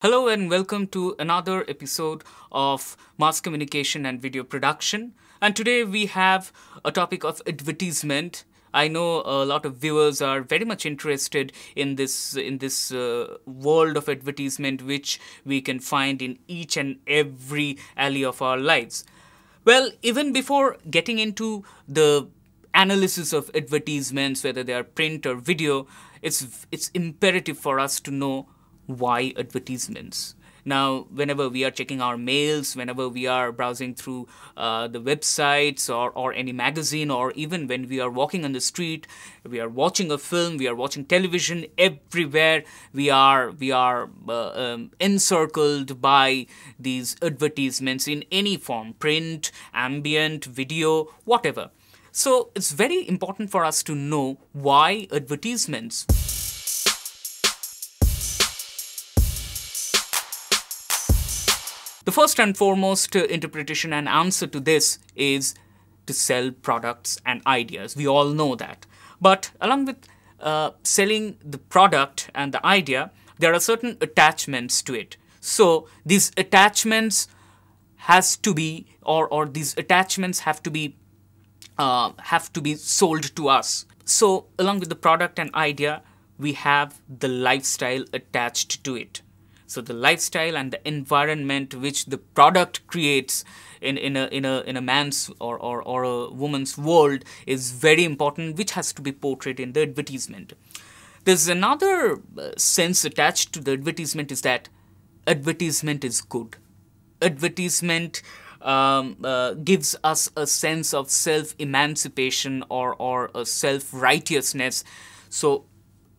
Hello and welcome to another episode of Mass Communication and Video Production. And today we have a topic of advertisement. I know a lot of viewers are very much interested in this world of advertisement, which we can find in each and every alley of our lives. Well, even before getting into the analysis of advertisements, whether they are print or video, it's imperative for us to know why advertisements. Now, whenever we are checking our mails, whenever we are browsing through the websites or any magazine, or even when we are walking on the street, we are watching a film, we are watching television, everywhere we are encircled by these advertisements in any form, print, ambient, video, whatever. So it's very important for us to know why advertisements. The first and foremost interpretation and answer to this is to sell products and ideas. We all know that. But along with selling the product and the idea, there are certain attachments to it. So these attachments has to be, or these attachments have to be sold to us. So along with the product and idea, we have the lifestyle attached to it. So the lifestyle and the environment which the product creates in a man's or a woman's world is very important, which has to be portrayed in the advertisement. There's another sense attached to the advertisement, is that advertisement is good. Advertisement gives us a sense of self-emancipation or a self-righteousness. So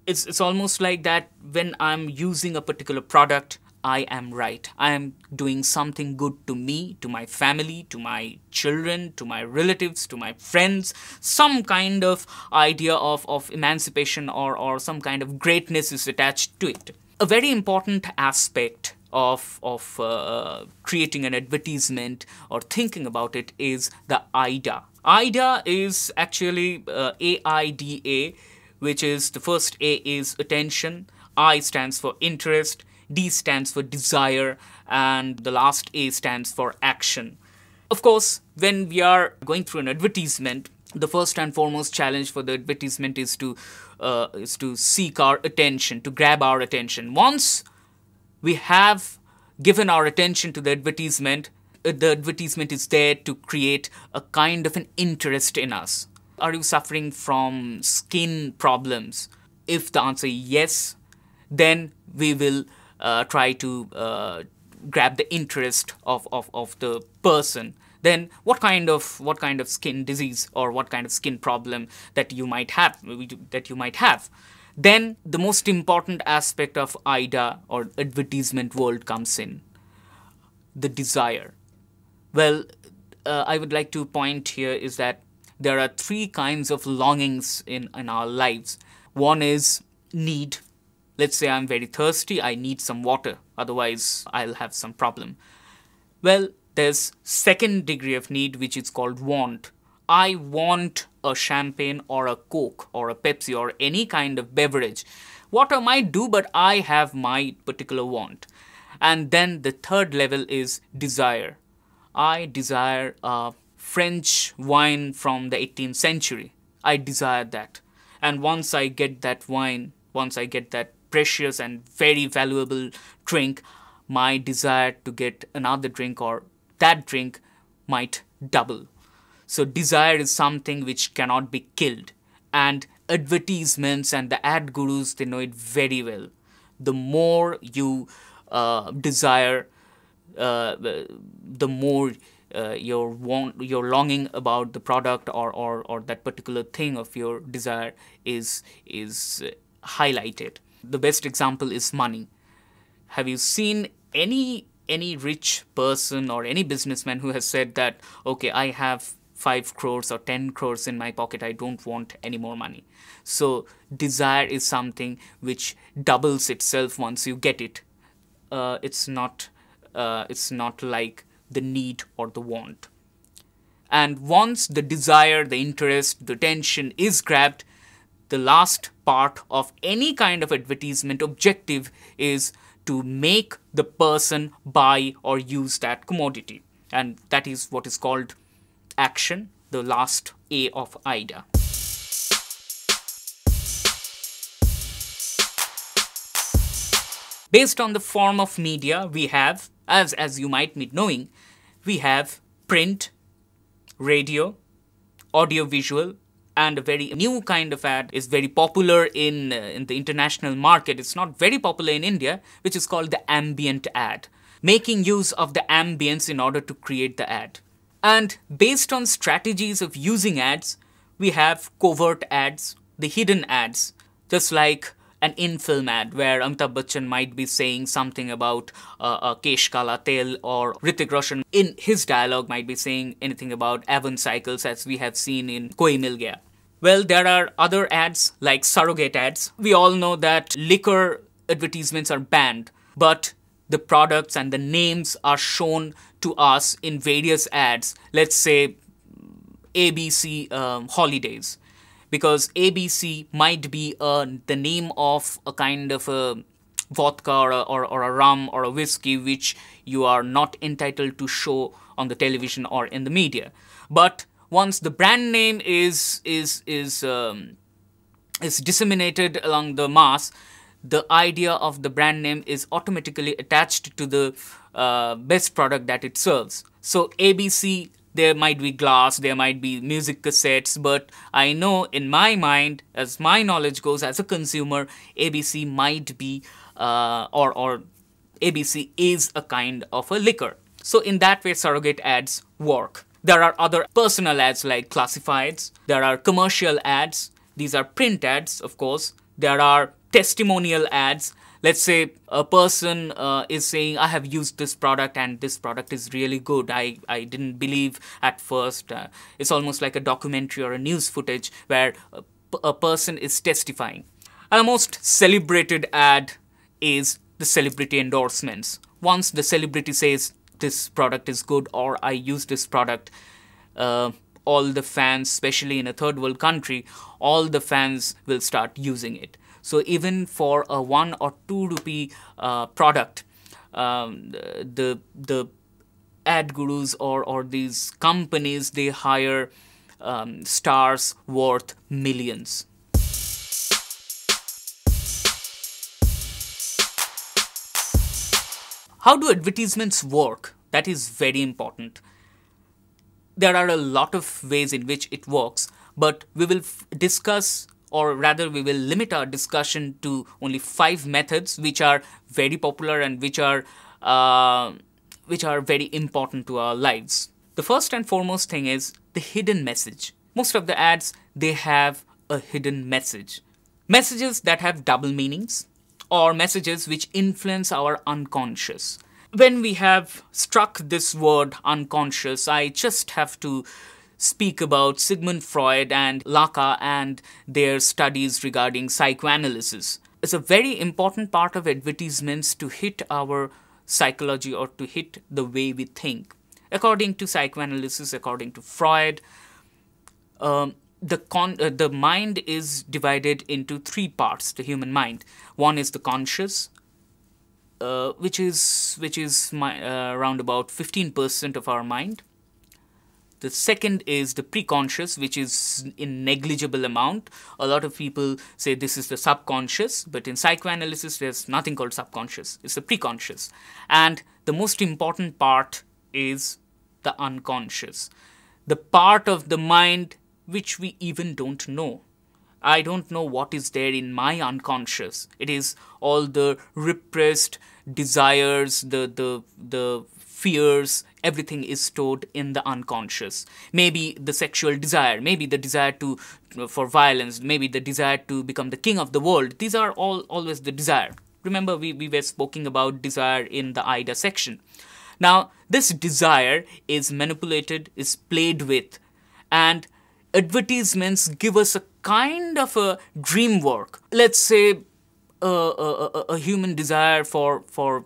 it's almost like that when I'm using a particular product, I am right. I am doing something good to me, to my family, to my children, to my relatives, to my friends. Some kind of idea of emancipation or some kind of greatness is attached to it. A very important aspect of creating an advertisement or thinking about it is the AIDA. AIDA is actually AIDA, which is the first A is attention, I stands for interest, D stands for desire, and the last A stands for action. Of course, when we are going through an advertisement, the first and foremost challenge for the advertisement is to seek our attention, to grab our attention. Once we have given our attention to the advertisement is there to create a kind of an interest in us. Are you suffering from skin problems? If the answer is yes, then we will try to grab the interest of the person. Then what kind of skin disease or what kind of skin problem that you might have, then the most important aspect of AIDA or advertisement world comes in, the desire. Well, I would like to point here is that there are three kinds of longings in our lives. One is need. Let's say I'm very thirsty, I need some water, otherwise I'll have some problem. Well, there's second degree of need, which is called want. I want a champagne or a Coke or a Pepsi or any kind of beverage. Water might do, but I have my particular want. And then the third level is desire. I desire a French wine from the 18th century. I desire that. And once I get that wine, once I get that precious and very valuable drink, my desire to get another drink or that drink might double. So desire is something which cannot be killed. And advertisements and the ad gurus, they know it very well. The more you desire, the more your longing about the product or that particular thing of your desire is highlighted. The best example is money. Have you seen any rich person or any businessman who has said that, okay, I have 5 crores or 10 crores in my pocket, I don't want any more money? So desire is something which doubles itself once you get it. It's not like the need or the want. And once the desire, the interest, the attention is grabbed, the last part of any kind of advertisement objective is to make the person buy or use that commodity. And that is what is called action, the last A of IDA. Based on the form of media, we have, as you might be knowing, we have print, radio, audiovisual, and a very new kind of ad is very popular in the international market. It's not very popular in India, which is called the ambient ad. Making use of the ambience in order to create the ad. And based on strategies of using ads, we have covert ads, the hidden ads, just like an in-film ad where Amitabh Bachchan might be saying something about Kesh Kala Tel, or Hrithik Roshan in his dialogue might be saying anything about Avon cycles, as we have seen in Koi Mil Gaya. Well, there are other ads like surrogate ads. We all know that liquor advertisements are banned, but the products and the names are shown to us in various ads. Let's say ABC Holidays. Because ABC might be the name of a kind of a vodka or a rum or a whiskey which you are not entitled to show on the television or in the media. But once the brand name is disseminated along the mass, the idea of the brand name is automatically attached to the best product that it serves. So ABC, there might be glass, there might be music cassettes, but I know in my mind, as my knowledge goes as a consumer, ABC might be, or ABC is a kind of a liquor. So in that way, surrogate ads work. There are other personal ads like classifieds. There are commercial ads. These are print ads, of course. There are testimonial ads. Let's say a person is saying, I have used this product and this product is really good. I didn't believe at first. It's almost like a documentary or a news footage where a person is testifying. And the most celebrated ad is the celebrity endorsements. Once the celebrity says this product is good or I use this product, all the fans, especially in a third world country, all the fans will start using it. So even for a 1 or 2 rupee product, the ad gurus or these companies, they hire stars worth millions. How do advertisements work? That is very important. There are a lot of ways in which it works, but we will discuss, or rather we will limit our discussion to only 5 methods which are very popular and which are very important to our lives. The first and foremost thing is the hidden message. Most of the ads, they have a hidden message. Messages that have double meanings, or messages which influence our unconscious. When we have struck this word unconscious, I just have to speak about Sigmund Freud and Lacan and their studies regarding psychoanalysis. It's a very important part of advertisements to hit our psychology or to hit the way we think. According to psychoanalysis, according to Freud, the mind is divided into 3 parts, the human mind. One is the conscious, which is around about 15% of our mind. The second is the preconscious, which is in negligible amount. A lot of people say this is the subconscious, but in psychoanalysis there's nothing called subconscious. It's the preconscious. And the most important part is the unconscious. The part of the mind which we even don't know. I don't know what is there in my unconscious. It is all the repressed desires, the fears, everything is stored in the unconscious. Maybe the sexual desire, maybe the desire for violence, maybe the desire to become the king of the world. These are always the desire. Remember, we were speaking about desire in the IDA section. Now, this desire is manipulated, is played with, and advertisements give us a kind of a dream work. Let's say a human desire for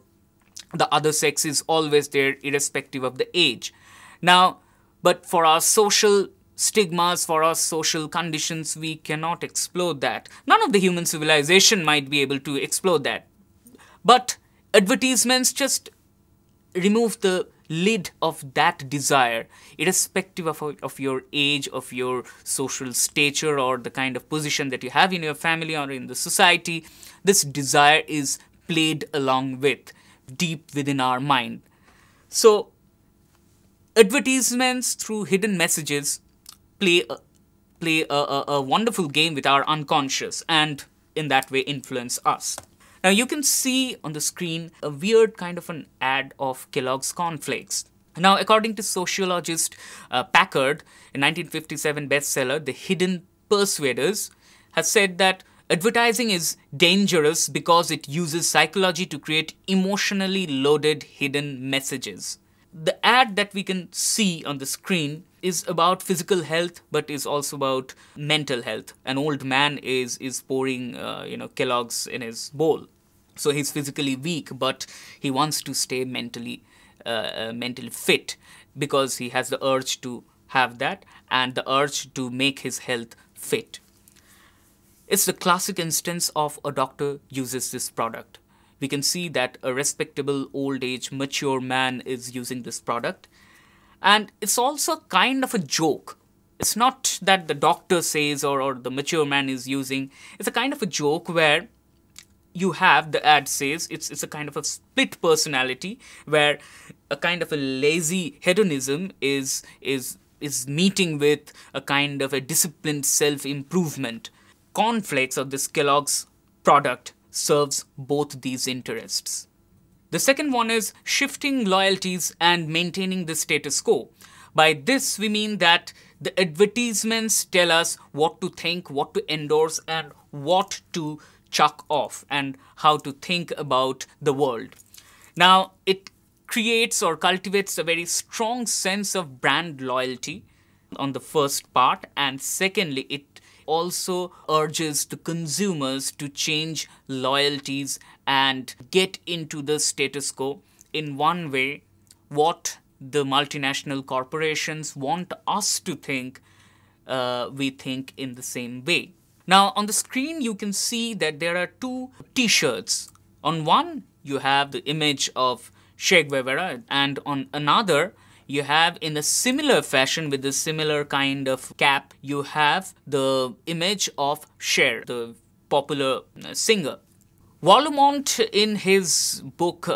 the other sex is always there, irrespective of the age. Now, but for our social stigmas, for our social conditions, we cannot explore that. None of the human civilization might be able to explore that. But Advertisements just remove the lid of that desire, irrespective of your age, of your social stature, or the kind of position that you have in your family or in the society. This desire is played along with deep within our mind. So advertisements through hidden messages play a wonderful game with our unconscious, and in that way influence us. Now you can see on the screen a weird kind of an ad of Kellogg's cornflakes. Now, according to sociologist Packard, a 1957 bestseller, The Hidden Persuaders, has said that advertising is dangerous because it uses psychology to create emotionally loaded hidden messages. The ad that we can see on the screen is about physical health, but is also about mental health. An old man is pouring Kellogg's in his bowl. So he's physically weak, but he wants to stay mentally fit, because he has the urge to have that and the urge to make his health fit. It's the classic instance of a doctor uses this product. We can see that a respectable old age mature man is using this product. And it's also kind of a joke. It's not that the doctor says or the mature man is using. It's a kind of a joke where you have, the ad says, it's a kind of a split personality where a kind of a lazy hedonism is meeting with a kind of a disciplined self-improvement. Cornflakes of this Kellogg's product serves both these interests. The second one is shifting loyalties and maintaining the status quo. By this we mean that the advertisements tell us what to think, what to endorse, and what to chuck off, and how to think about the world. Now, it creates or cultivates a very strong sense of brand loyalty on the first part, and secondly, it also urges the consumers to change loyalties and get into the status quo. In one way, what the multinational corporations want us to think, we think in the same way. Now, on the screen, you can see that there are two t-shirts. On one, you have the image of Che Guevara, and on another, you have, in a similar fashion with a similar kind of cap, you have the image of Cher, the popular singer. Volumont, in his book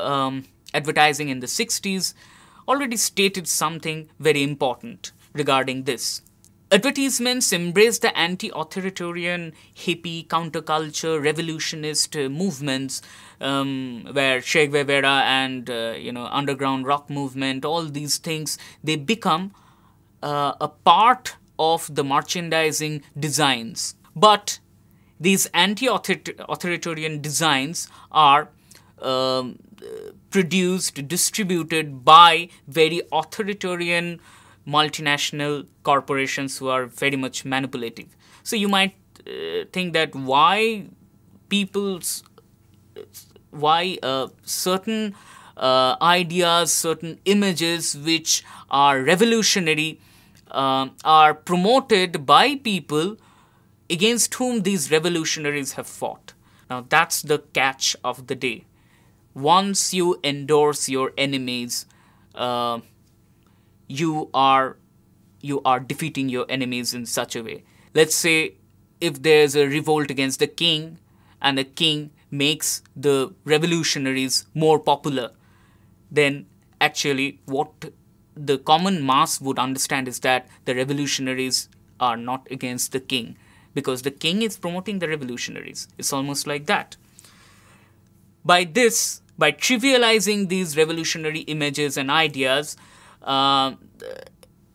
Advertising in the 60s, already stated something very important regarding this. Advertisements embrace the anti-authoritarian, hippie, counterculture, revolutionist movements, where Che Guevara and underground rock movement, all these things, they become a part of the merchandising designs. But these anti-authoritarian designs are produced, distributed by very authoritarian multinational corporations who are very much manipulative. So you might think that why certain ideas, certain images which are revolutionary are promoted by people against whom these revolutionaries have fought. Now that's the catch of the day. Once you endorse your enemies, you are defeating your enemies in such a way. Let's say if there's a revolt against the king and the king makes the revolutionaries more popular, then actually what the common mass would understand is that the revolutionaries are not against the king, because the king is promoting the revolutionaries. It's almost like that. By trivializing these revolutionary images and ideas,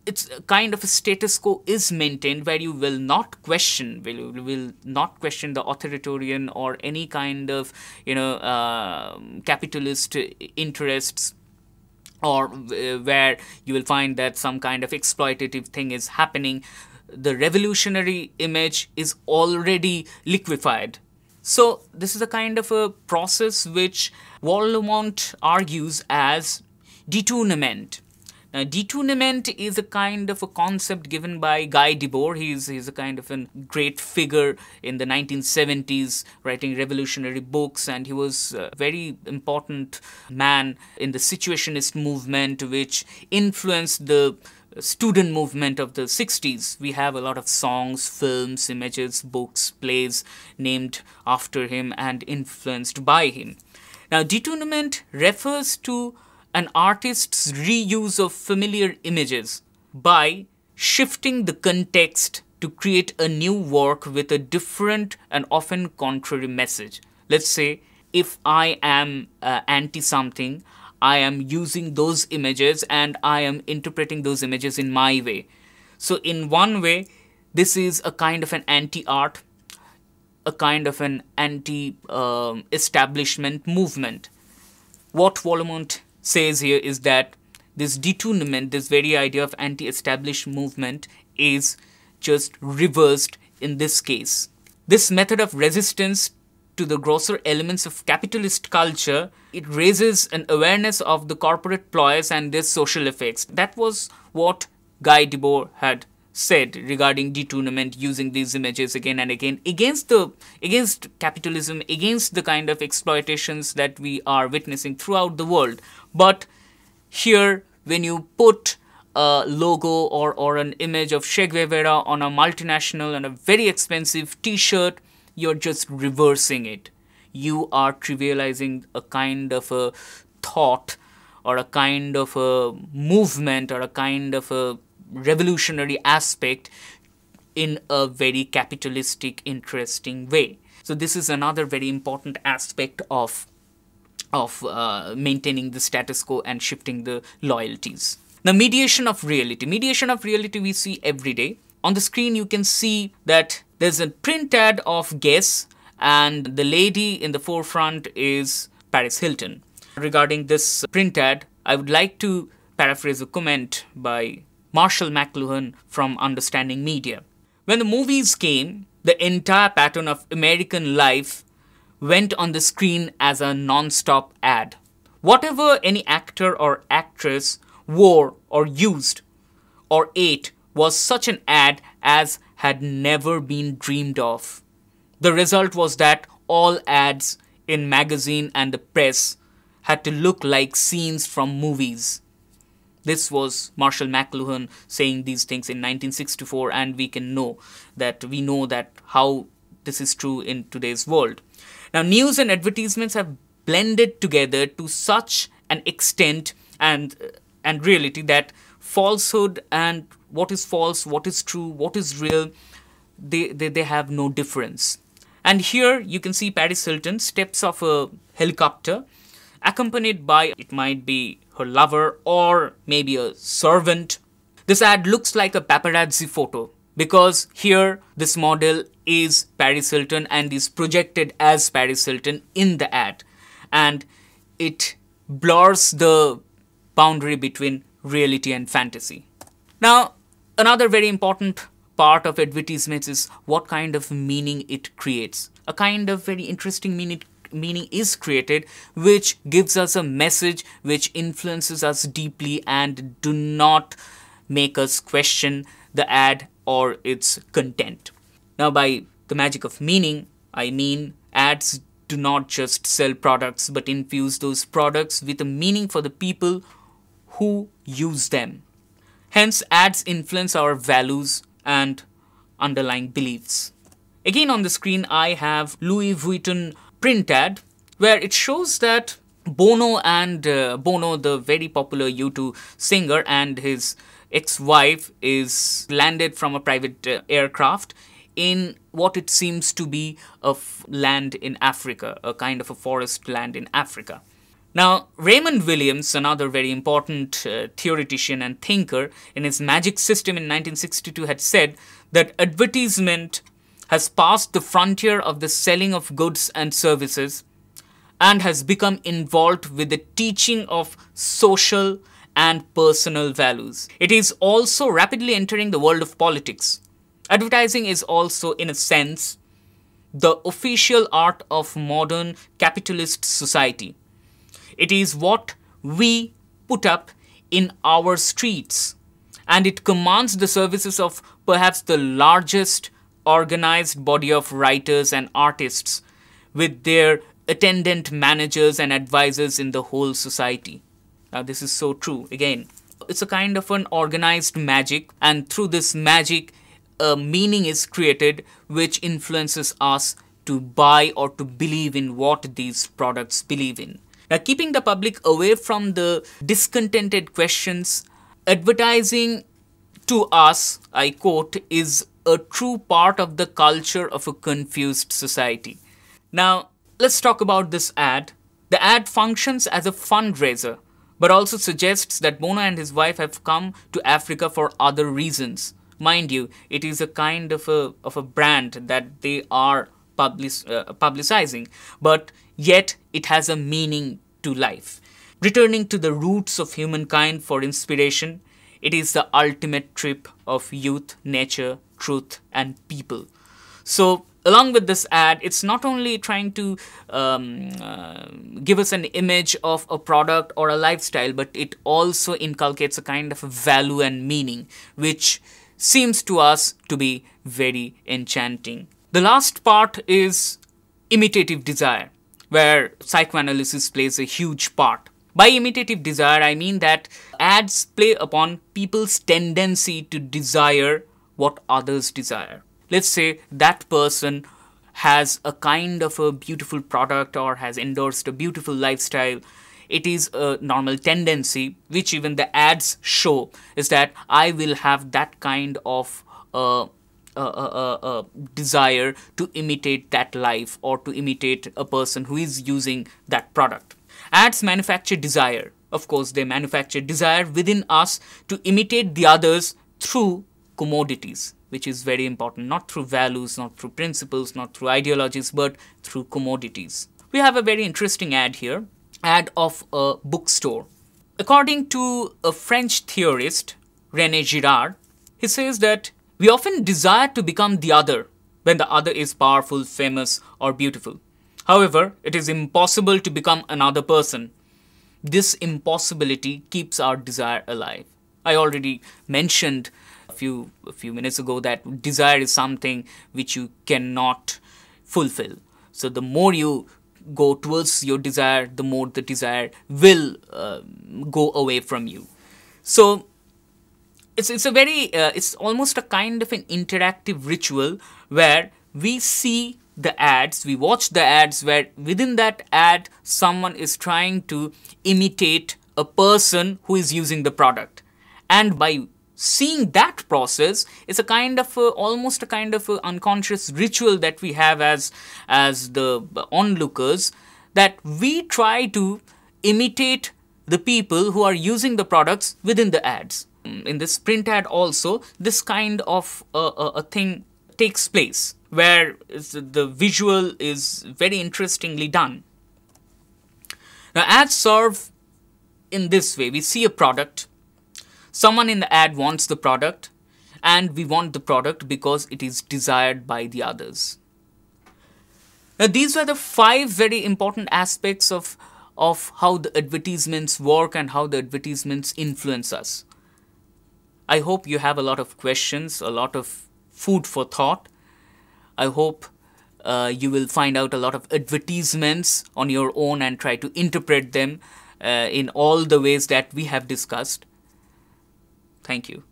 it's kind of a status quo is maintained where you will not question, the authoritarian or any kind of capitalist interests, or where you will find that some kind of exploitative thing is happening. The revolutionary image is already liquefied. So this is a kind of a process which Volumont argues as detunement. Now, detournement is a kind of a concept given by Guy Debord. He's a kind of a great figure in the 1970s, writing revolutionary books, and he was a very important man in the Situationist movement, which influenced the student movement of the 60s. We have a lot of songs, films, images, books, plays named after him and influenced by him. Now, detournement refers to an artist's reuse of familiar images by shifting the context to create a new work with a different and often contrary message. Let's say if I am anti-something, I am using those images and I am interpreting those images in my way. So in one way, this is a kind of an anti-art, a kind of an anti-establishment movement. What Vollemont says here is that this detournement, this very idea of anti-establishment movement, is just reversed in this case. This method of resistance to the grosser elements of capitalist culture, it raises an awareness of the corporate ploys and their social effects. That was what Guy Debord had said regarding detournement, using these images again and again against capitalism, against the kind of exploitations that we are witnessing throughout the world. But here, when you put a logo or an image of Che Guevara on a multinational and a very expensive t-shirt, you're just reversing it. You are trivializing a kind of a thought or a kind of a movement or a kind of a revolutionary aspect in a very capitalistic, interesting way. So this is another very important aspect of maintaining the status quo and shifting the loyalties. Now, mediation of reality. Mediation of reality we see every day. On the screen you can see that there's a print ad of Guess, and the lady in the forefront is Paris Hilton. Regarding this print ad, I would like to paraphrase a comment by Marshall McLuhan from Understanding Media. When the movies came, the entire pattern of American life went on the screen as a non-stop ad. Whatever any actor or actress wore or used or ate was such an ad as had never been dreamed of. The result was that all ads in magazine and the press had to look like scenes from movies. This was Marshall McLuhan saying these things in 1964, and we know that how this is true in today's world. Now, news and advertisements have blended together to such an extent and reality that falsehood and what is false, what is true, what is real, they have no difference. And here you can see Paris Hilton steps off a helicopter, accompanied by, it might be her lover or maybe a servant. This ad looks like a paparazzi photo because here this model is Paris Hilton and is projected as Paris Hilton in the ad, and it blurs the boundary between reality and fantasy. Now, another very important part of advertisements is what kind of meaning it creates. A kind of very interesting meaning is created which gives us a message which influences us deeply and do not make us question the ad or its content. Now, by the magic of meaning, I mean ads do not just sell products but infuse those products with a meaning for the people who use them. Hence, ads influence our values and underlying beliefs. Again on the screen I have Louis Vuitton print ad where it shows that Bono, the very popular U2 singer, and his ex-wife is landed from a private aircraft in what it seems to be a land in Africa, a kind of a forest land in Africa. Now, Raymond Williams, another very important theoretician and thinker, in his Magic System in 1962 had said that advertisement has passed the frontier of the selling of goods and services and has become involved with the teaching of social and personal values. It is also rapidly entering the world of politics. Advertising is also, in a sense, the official art of modern capitalist society. It is what we put up in our streets, and it commands the services of perhaps the largest organized body of writers and artists with their attendant managers and advisors in the whole society. Now, this is so true. Again, it's a kind of an organized magic, and through this magic, a meaning is created which influences us to buy or to believe in what these products believe in. Now, keeping the public away from the discontented questions, advertising to us, I quote, is a true part of the culture of a confused society. Now, let's talk about this ad. The ad functions as a fundraiser, but also suggests that Bono and his wife have come to Africa for other reasons. Mind you, it is a kind of a brand that they are publicizing, but yet it has a meaning to life. Returning to the roots of humankind for inspiration, it is the ultimate trip of youth, nature, truth, and people. So, along with this ad, it's not only trying to give us an image of a product or a lifestyle, but it also inculcates a kind of a value and meaning, which seems to us to be very enchanting. The last part is imitative desire, where psychoanalysis plays a huge part. By imitative desire, I mean that ads play upon people's tendency to desire what others desire. Let's say that person has a kind of a beautiful product or has endorsed a beautiful lifestyle. It is a normal tendency, which even the ads show, is that I will have that kind of desire to imitate that life or to imitate a person who is using that product. Ads manufacture desire. Of course, they manufacture desire within us to imitate the others through commodities, which is very important, not through values, not through principles, not through ideologies, but through commodities. We have a very interesting ad here, ad of a bookstore. According to a French theorist, René Girard, he says that we often desire to become the other when the other is powerful, famous, or beautiful. However, it is impossible to become another person. This impossibility keeps our desire alive. I already mentioned a few minutes ago that desire is something which you cannot fulfill. So the more you go towards your desire, the more the desire will go away from you. So it's almost a kind of an interactive ritual where we see the ads, we watch the ads, where within that ad someone is trying to imitate a person who is using the product, and by seeing that process, it's a kind of almost a kind of a unconscious ritual that we have as the onlookers, that we try to imitate the people who are using the products within the ads. In this print ad also, this kind of a thing takes place, where the visual is very interestingly done. Now, ads serve in this way. We see a product, someone in the ad wants the product, and we want the product because it is desired by the others. Now, these were the 5 very important aspects of how the advertisements work and how the advertisements influence us. I hope you have a lot of questions, a lot of food for thought. I hope you will find out a lot of advertisements on your own and try to interpret them in all the ways that we have discussed. Thank you.